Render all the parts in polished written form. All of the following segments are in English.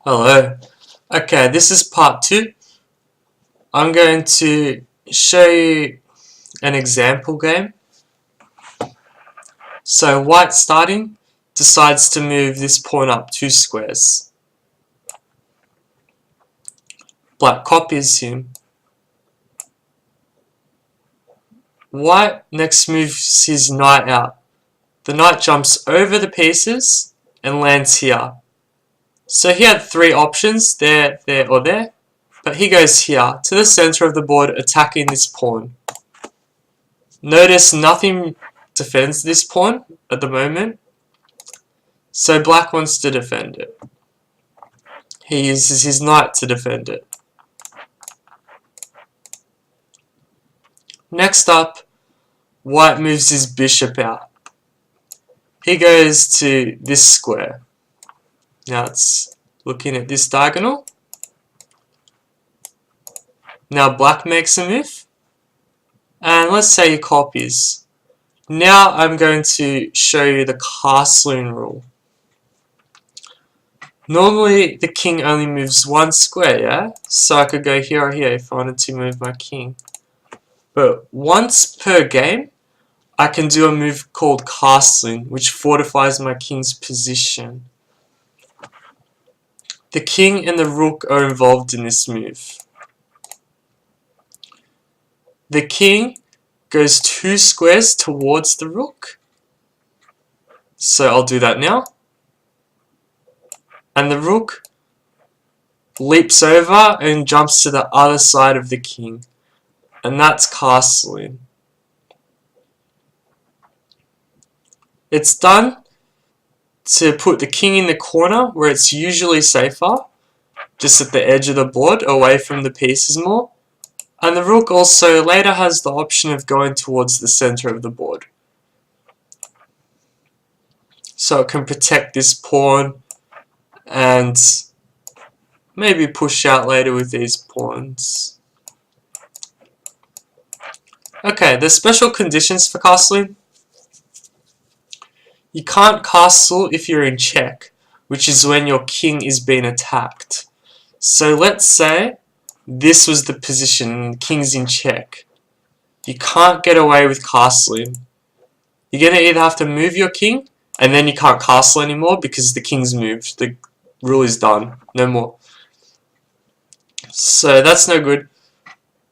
Hello. Okay, this is part 2. I'm going to show you an example game. So white starting decides to move this pawn up 2 squares. Black copies him. White next moves his knight out. The knight jumps over the pieces and lands here. So he had 3 options, there, there or there. But he goes here, to the center of the board, attacking this pawn. Notice nothing defends this pawn at the moment, so black wants to defend it. He uses his knight to defend it. Next up, white moves his bishop out. He goes to this square. Now it's looking at this diagonal. Now black makes a move, and let's say he copies. Now I'm going to show you the castling rule. Normally the king only moves 1 square, yeah? So I could go here or here if I wanted to move my king. But once per game, I can do a move called castling, which fortifies my king's position. The king and the rook are involved in this move. The king goes 2 squares towards the rook. So I'll do that now. And the rook leaps over and jumps to the other side of the king. And that's castling. It's done to put the king in the corner where it's usually safer, just at the edge of the board, away from the pieces more. And the rook also later has the option of going towards the center of the board. So it can protect this pawn and maybe push out later with these pawns. Okay, there's special conditions for castling. You can't castle if you're in check, which is when your king is being attacked. So let's say this was the position, king's in check. You can't get away with castling. You're going to either have to move your king, and then you can't castle anymore because the king's moved. The rule is done. No more. So that's no good.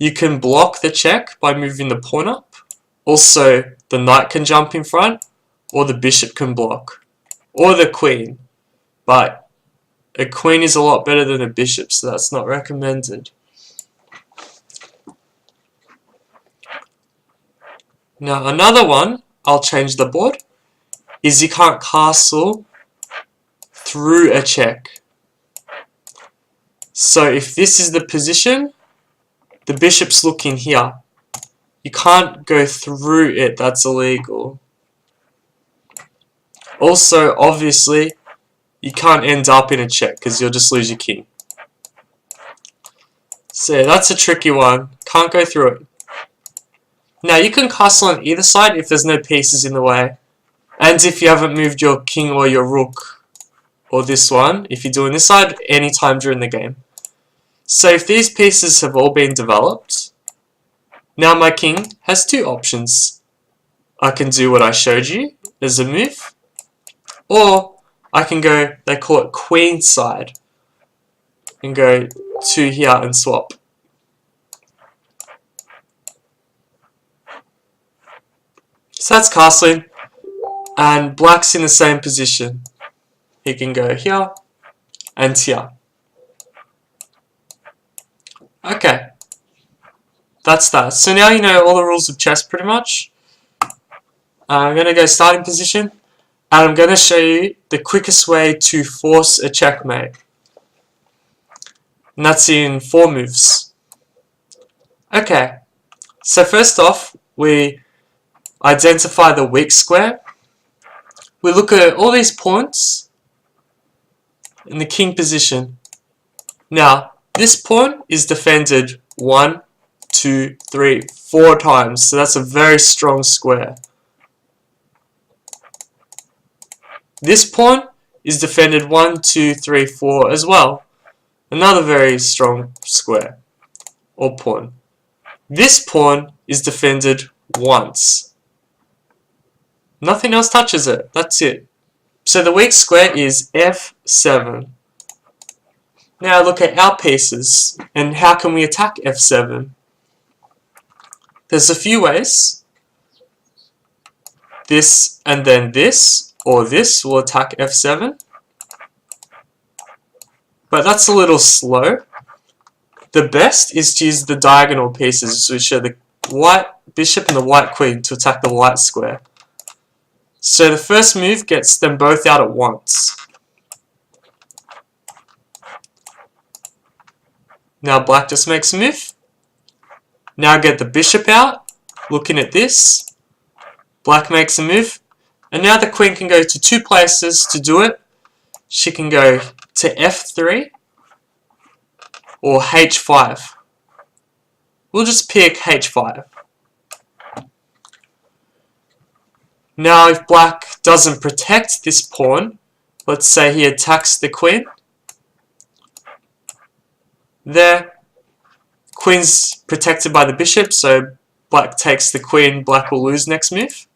You can block the check by moving the pawn up. Also, the knight can jump in front, or the bishop can block, or the queen. But a queen is a lot better than a bishop, so that's not recommended. Now another one, I'll change the board, is you can't castle through a check. So if this is the position, the bishop's looking here. You can't go through it, that's illegal. Also, obviously, you can't end up in a check because you'll just lose your king. So that's a tricky one, can't go through it. Now you can castle on either side if there's no pieces in the way, and if you haven't moved your king or your rook, or this one, if you're doing this side, anytime during the game. So if these pieces have all been developed, now my king has 2 options. I can do what I showed you as a move, or I can go, they call it queen side, and go to here and swap. So that's castling, and black's in the same position. He can go here and here. Okay, that's that. So now you know all the rules of chess pretty much. I'm going to go starting position, and I'm going to show you the quickest way to force a checkmate. And that's in 4 moves. Okay, so first off, we identify the weak square. We look at all these pawns in the king position. Now, this pawn is defended 1, 2, 3, 4 times, so that's a very strong square. This pawn is defended 1, 2, 3, 4 as well. Another very strong square or pawn. This pawn is defended once. Nothing else touches it. That's it. So the weak square is f7. Now look at our pieces and how can we attack f7? There's a few ways. This and then this, or this will attack f7. But that's a little slow. The best is to use the diagonal pieces, which are the white bishop and the white queen, to attack the white square. So the first move gets them both out at once. Now black just makes a move. Now get the bishop out, looking at this. Black makes a move. And now the queen can go to two places to do it. She can go to f3 or h5. We'll just pick h5. Now if black doesn't protect this pawn, let's say he attacks the queen. There, queen's protected by the bishop, so black takes the queen, black will lose next move.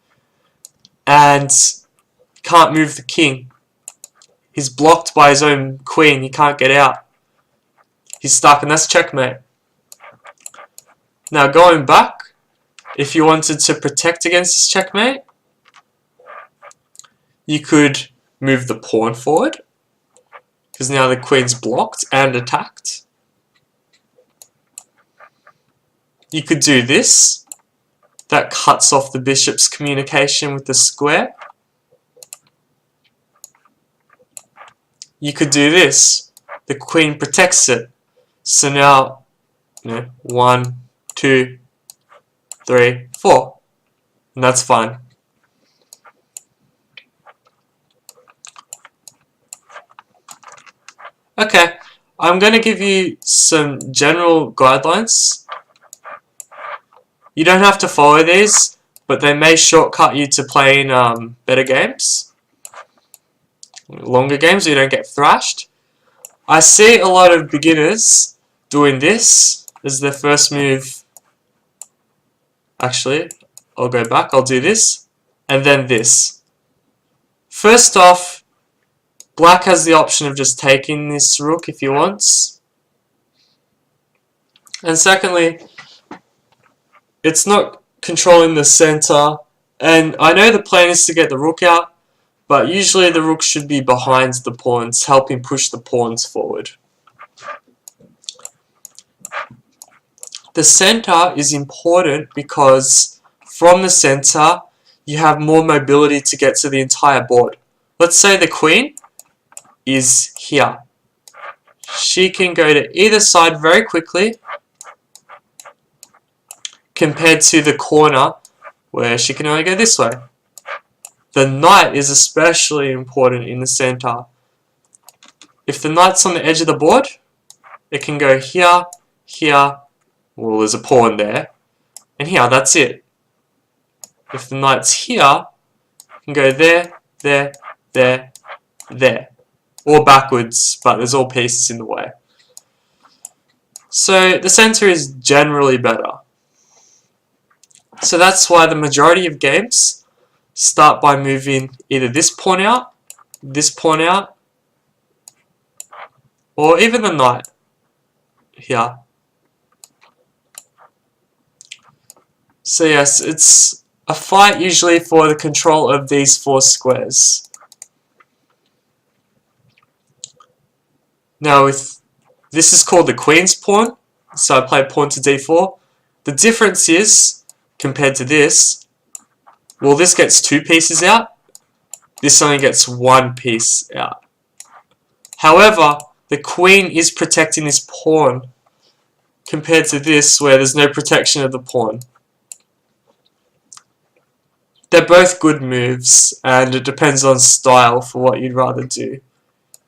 And can't move the king. He's blocked by his own queen, he can't get out. He's stuck, and that's checkmate. Now going back, if you wanted to protect against this checkmate, you could move the pawn forward, because now the queen's blocked and attacked. You could do this. That cuts off the bishop's communication with the square. You could do this. The queen protects it. So now, 1, 2, 3, 4. And that's fine. Okay, I'm going to give you some general guidelines. You don't have to follow these, but they may shortcut you to playing better games, longer games, so you don't get thrashed. I see a lot of beginners doing this as their first move. Actually, I'll go back, I'll do this, and then this. First off, black has the option of just taking this rook if he wants. And secondly, it's not controlling the center, and I know the plan is to get the rook out, but usually the rook should be behind the pawns, helping push the pawns forward. The center is important because from the center you have more mobility to get to the entire board. Let's say the queen is here. She can go to either side very quickly compared to the corner where she can only go this way. The knight is especially important in the center. If the knight's on the edge of the board, it can go here, here, well there's a pawn there, and here, that's it. If the knight's here, it can go there, there, there, there. Or backwards, but there's all pieces in the way. So the center is generally better. So that's why the majority of games start by moving either this pawn out, or even the knight here. So yes, it's a fight usually for the control of these four squares. Now this is called the queen's pawn, so I play pawn to d4. The difference is, compared to this, well this gets two pieces out, this only gets one piece out. However, the queen is protecting this pawn compared to this where there's no protection of the pawn. They're both good moves and it depends on style for what you'd rather do.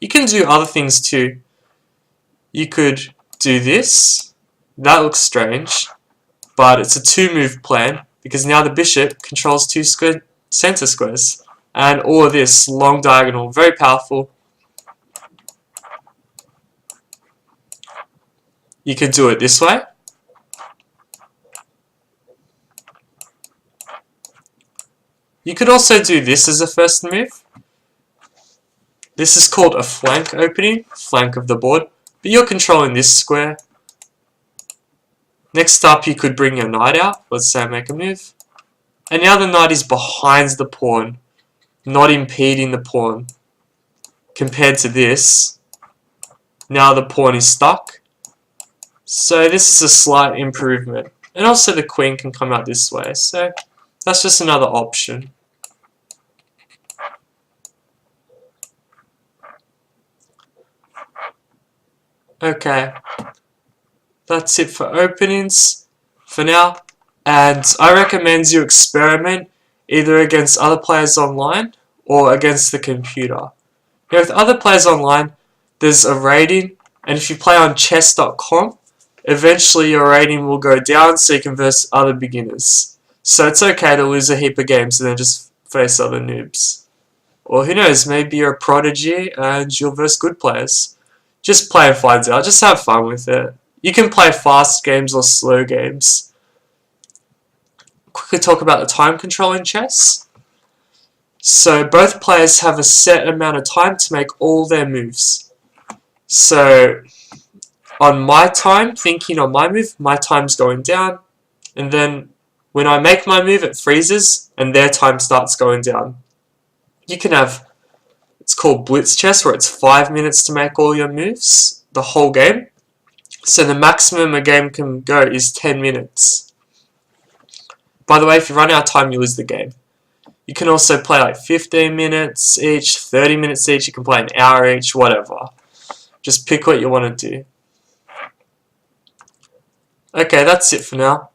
You can do other things too. You could do this. That looks strange, but it's a two-move plan because now the bishop controls two center squares. and all of this long diagonal, very powerful. You could do it this way. You could also do this as a first move. This is called a flank opening, flank of the board, but you're controlling this square. Next up, you could bring your knight out. Let's say I make a move. And now the knight is behind the pawn, not impeding the pawn. Compared to this, now the pawn is stuck. So this is a slight improvement. And also the queen can come out this way, so that's just another option. Okay, that's it for openings for now, and I recommend you experiment either against other players online or against the computer. Now with other players online, there's a rating, and if you play on chess.com, eventually your rating will go down so you can verse other beginners. So it's okay to lose a heap of games and then just face other noobs. Or who knows, maybe you're a prodigy and you'll verse good players. Just play and find out. Just have fun with it. You can play fast games or slow games. Quickly talk about the time control in chess. So both players have a set amount of time to make all their moves. So on my time, thinking on my move, my time's going down. And then when I make my move, it freezes and their time starts going down. You can have, it's called blitz chess, where it's 5 minutes to make all your moves, the whole game. So the maximum a game can go is 10 minutes. By the way, if you run out of time, you lose the game. You can also play like 15 minutes each, 30 minutes each, you can play an hour each, whatever. Just pick what you want to do. Okay, that's it for now.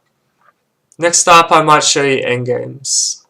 Next up, I might show you endgames.